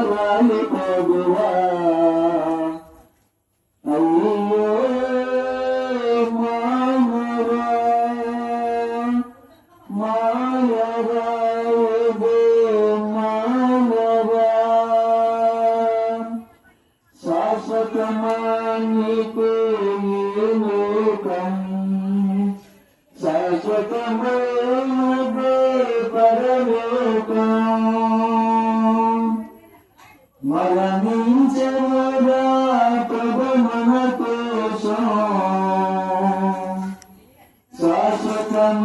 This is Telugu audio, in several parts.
రాలి ప్రభువా అయ్యో మాయరా మాయరా మాయరా శాశ్వతమానికి లోకం శాశ్వతమైనదే పరలోకం మరణించవరా ప్రభు మన కోసం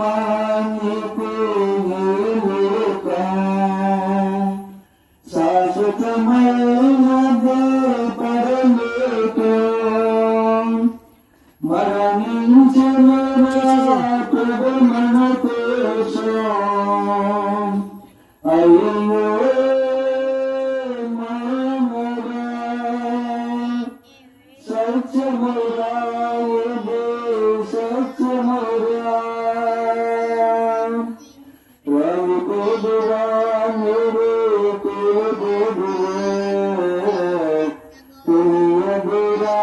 శాశ్వతమానికి లోకం శాశ్వతమైనదే పరలోకం మరణించవరా ప్రభు మన కోసం అయ్యో సత్యమురా సత్యమురా రవి కోదురా మీరు కోదురా తెలియదురా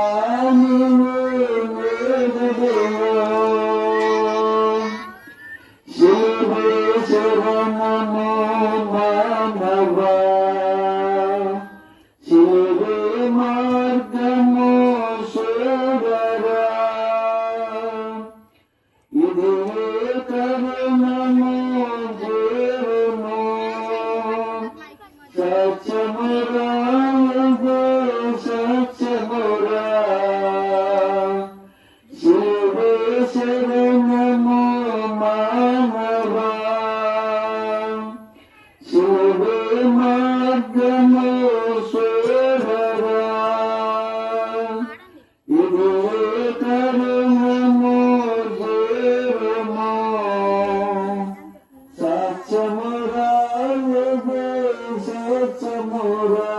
శివే శరణము మానవా శివే మార్గము శోధరా ఇదే కరుణము జీవము సత్యమురా సత్యమురా శివే శరణము మానవా శివే మార్గము శోధరా ఇదే కరుణము జీవము సత్యమురా సత్యమురా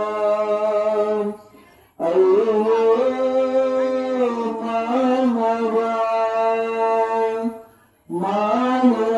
అయ్యో మానవా మానవా